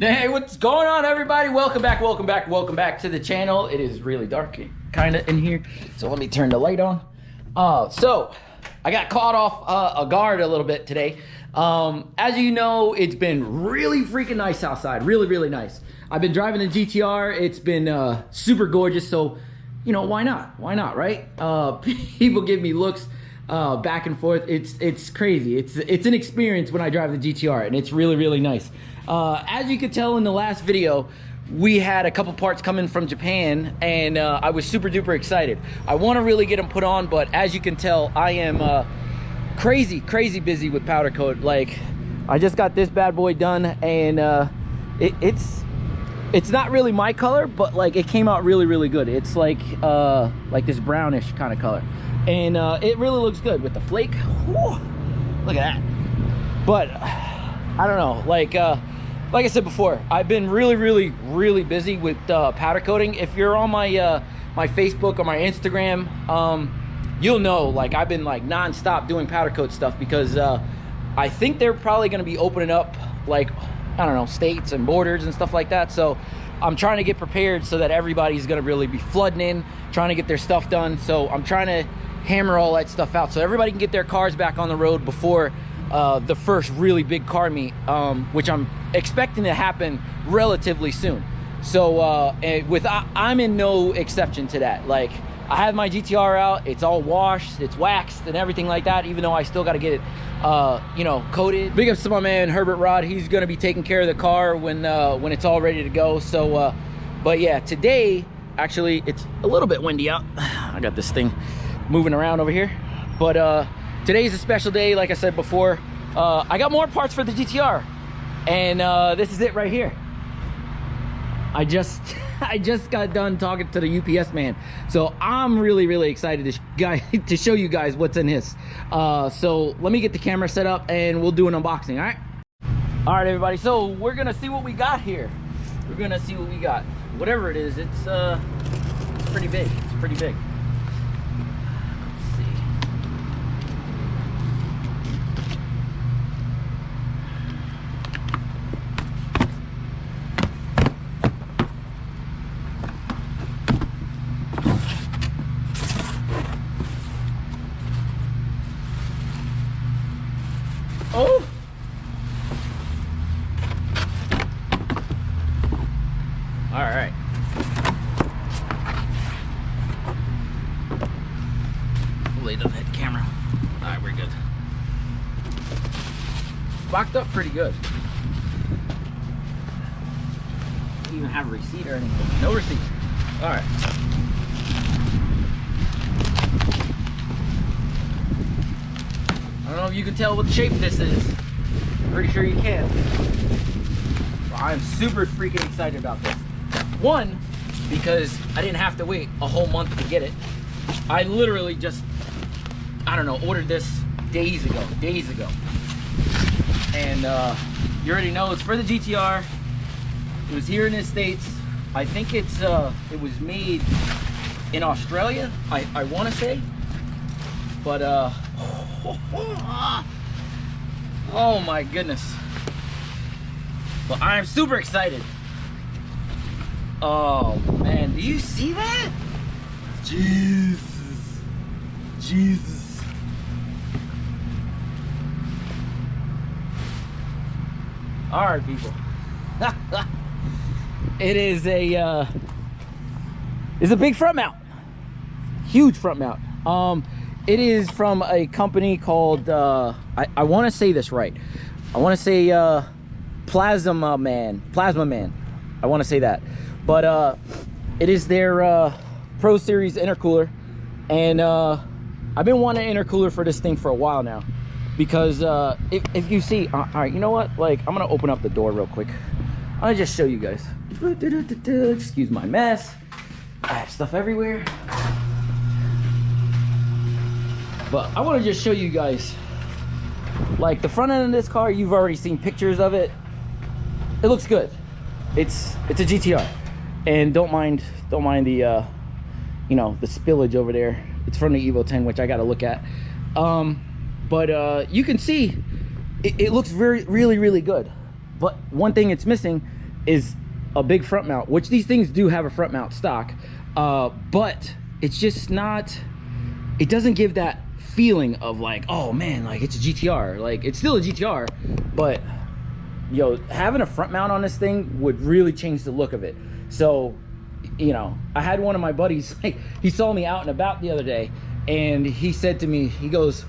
Hey, what's going on, everybody? Welcome back to the channel. It is really dark kind of in here, so let me turn the light on. So I got caught off a guard a little bit today. As you know, it's been really freaking nice outside, really nice. I've been driving the GTR. It's been super gorgeous, so you know, why not, right? People give me looks back and forth. It's crazy. It's an experience when I drive the GTR, and it's really nice. As you could tell in the last video, we had a couple parts coming from Japan, and I was super duper excited. I want to really get them put on, but as you can tell, I am crazy busy with powder coat. Like, I just got this bad boy done, and it's not really my color, but like it came out really good. It's like this brownish kind of color, and it really looks good with the flake. Whew, look at that. But I don't know, like I said before, I've been really busy with powder coating. If you're on my my Facebook or my Instagram, you'll know, like, I've been like non-stop doing powder coat stuff because I think they're probably going to be opening up, like, I don't know, states and borders and stuff like that. So I'm trying to get prepared so that everybody's going to really be flooding in, trying to get their stuff done. So I'm trying to hammer all that stuff out so everybody can get their cars back on the road before the first really big car meet, which I'm expecting to happen relatively soon. So I'm in no exception to that. Like, I have my GTR out, it's all washed, it's waxed and everything like that, even though I still got to get it you know, coated. Big ups to my man Herbert Rod. He's going to be taking care of the car when it's all ready to go. So but yeah, today actually it's a little bit windy out. I got this thing moving around over here, but today's a special day. Like I said before, I got more parts for the GTR, and this is it right here. I just got done talking to the UPS man, so I'm really excited to show you guys what's in his. So let me get the camera set up and we'll do an unboxing. All right everybody, so we're gonna see what we got here. We're gonna see what we got. Whatever it is, it's pretty big. It's pretty big. Oh! All right. We'll lay down that camera. All right, we're good. Locked up pretty good. Don't even have a receipt or anything. No receipt. All right. I don't know if you can tell what shape this is. Pretty sure you can. Well, I'm super freaking excited about this. One, because I didn't have to wait a whole month to get it. I literally just, I don't know, ordered this days ago. And you already know it's for the GTR. It was here in the States. I think it was made in Australia, I want to say. But oh my goodness. But I'm super excited. Oh man, do you see that? Jesus. All right, people. It is it's a big front mount. Huge front mount. It is from a company called, I want to say this right. I want to say Plasma Man. I want to say that. But it is their Pro Series intercooler. And I've been wanting an intercooler for this thing for a while now. Because if you see, all right, you know what? Like, I'm going to open up the door real quick. I'm going to just show you guys. Excuse my mess. I have stuff everywhere. But I want to just show you guys, like, the front end of this car. You've already seen pictures of it. It looks good. It's a GTR, and don't mind the you know, the spillage over there. It's from the Evo 10, which I got to look at. But you can see it looks really good. But one thing it's missing is a big front mount, which these things do have a front mount stock, but it's just not, it doesn't give that feeling of like, oh man, like it's a GTR. Like it's still a GTR, but yo, having a front mount on this thing would really change the look of it. So, you know, I had one of my buddies, like, he saw me out and about the other day, and he said to me, he goes,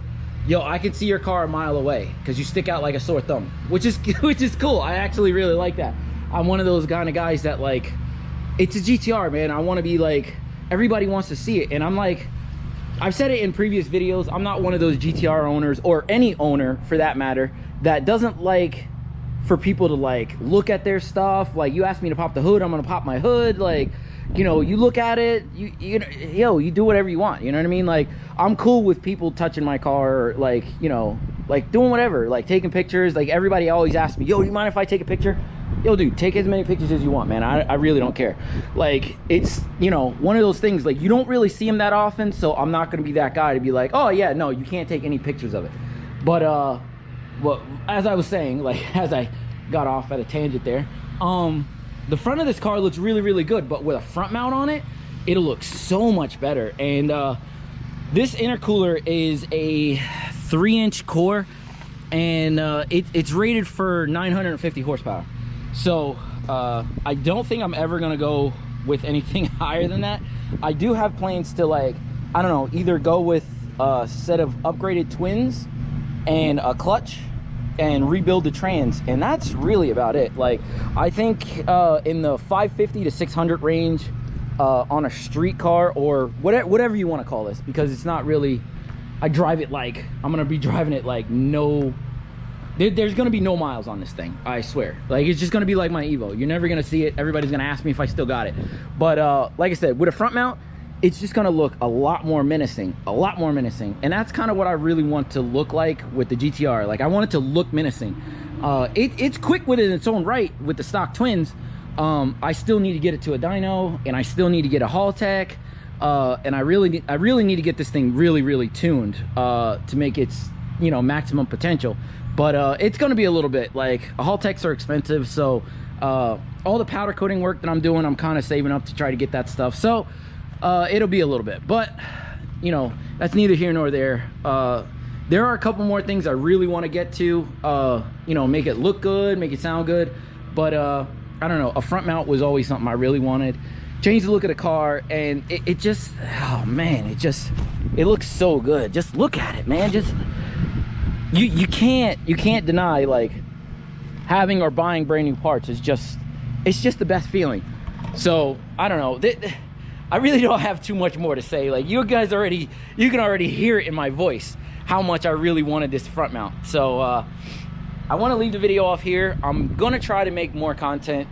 yo, I can see your car a mile away because you stick out like a sore thumb, which is cool. I actually really like that. I'm one of those kind of guys that, like, it's a GTR, man. I want to be like, everybody wants to see it. And I'm like, I've said it in previous videos, I'm not one of those GTR owners, or any owner for that matter, that doesn't like for people to like look at their stuff. Like, you ask me to pop the hood, I'm gonna pop my hood. Like, you know, you look at it, you do whatever you want, you know what I mean? Like, I'm cool with people touching my car, or like, you know, like doing whatever, like taking pictures. Like, everybody always asks me, yo, you mind if I take a picture? Yo, dude, take as many pictures as you want, man. I really don't care. Like, it's, you know, one of those things, like, you don't really see them that often, so I'm not gonna be that guy to be like, oh yeah, no, you can't take any pictures of it. But well, as I was saying, like, as I got off at a tangent there, the front of this car looks really, really good, but with a front mount on it, it'll look so much better. And this intercooler is a 3-inch core, and it's rated for 950 horsepower. So I don't think I'm ever gonna go with anything higher than that. I do have plans to, like, I don't know, either go with a set of upgraded twins and a clutch and rebuild the trans, and that's really about it. Like, I think in the 550 to 600 range on a street car, or whatever you want to call this, because it's not really, I drive it like I'm gonna be driving it like no, there's gonna be no miles on this thing, I swear. Like, it's just gonna be like my Evo. You're never gonna see it. Everybody's gonna ask me if I still got it. But like I said, with a front mount, it's just gonna look a lot more menacing, and that's kind of what I really want to look like with the GTR. Like, I want it to look menacing. It's quick with it in its own right with the stock twins. I still need to get it to a dyno, and I still need to get a Haltech, and I really need to get this thing really tuned to make its, you know, maximum potential. But it's gonna be a little bit, like, Haltechs are expensive, so all the powder coating work that I'm doing, I'm kind of saving up to try to get that stuff. So it'll be a little bit, but you know, that's neither here nor there. There are a couple more things I really want to get to, you know, make it look good, make it sound good. But I don't know, a front mount was always something I really wanted. Change the look of the car, and it just, oh man, it looks so good. Just look at it, man. Just you can't deny, like, having or buying brand new parts is just, it's just the best feeling. So I don't know, I really don't have too much more to say. Like, you guys you can already hear it in my voice how much I really wanted this front mount. So I want to leave the video off here. I'm gonna try to make more content.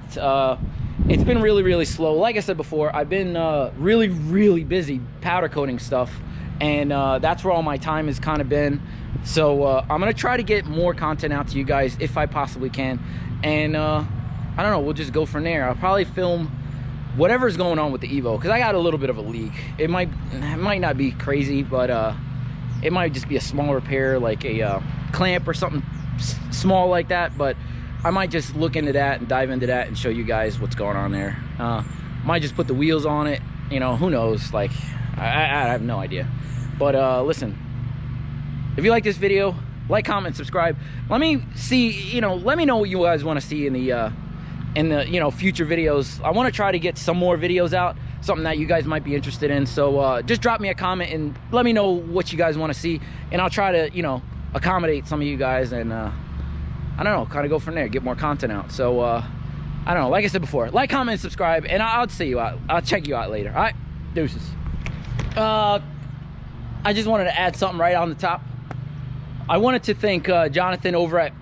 It's been really slow. Like I said before, I've been really busy powder coating stuff, and that's where all my time has kind of been. So I'm gonna try to get more content out to you guys if I possibly can, and I don't know, we'll just go from there. I'll probably film whatever's going on with the Evo, because I got a little bit of a leak. It might not be crazy, but it might just be a small repair, like a clamp or something small like that. But I might just look into that and dive into that and show you guys what's going on there. Might just put the wheels on it, you know, who knows? Like, I have no idea. But listen, if you like this video, like, comment, subscribe. Let me see, you know, let me know what you guys want to see in the you know, future videos. I want to try to get some more videos out, something that you guys might be interested in. So just drop me a comment and let me know what you guys want to see, and I'll try to, you know, accommodate some of you guys, and I don't know, kind of go from there, get more content out. So I don't know, like I said before, like, comment, subscribe, and I'll see you out. I'll check you out later. All right, deuces. I just wanted to add something right on the top. I wanted to thank Jonathan over at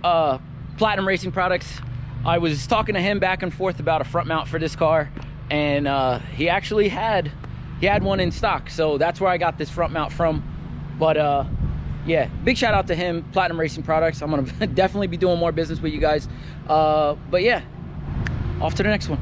Platinum Racing Products. I was talking to him back and forth about a front mount for this car, and he actually had one in stock, so that's where I got this front mount from. But yeah, big shout out to him, Platinum Racing Products. I'm gonna definitely be doing more business with you guys. But yeah, off to the next one.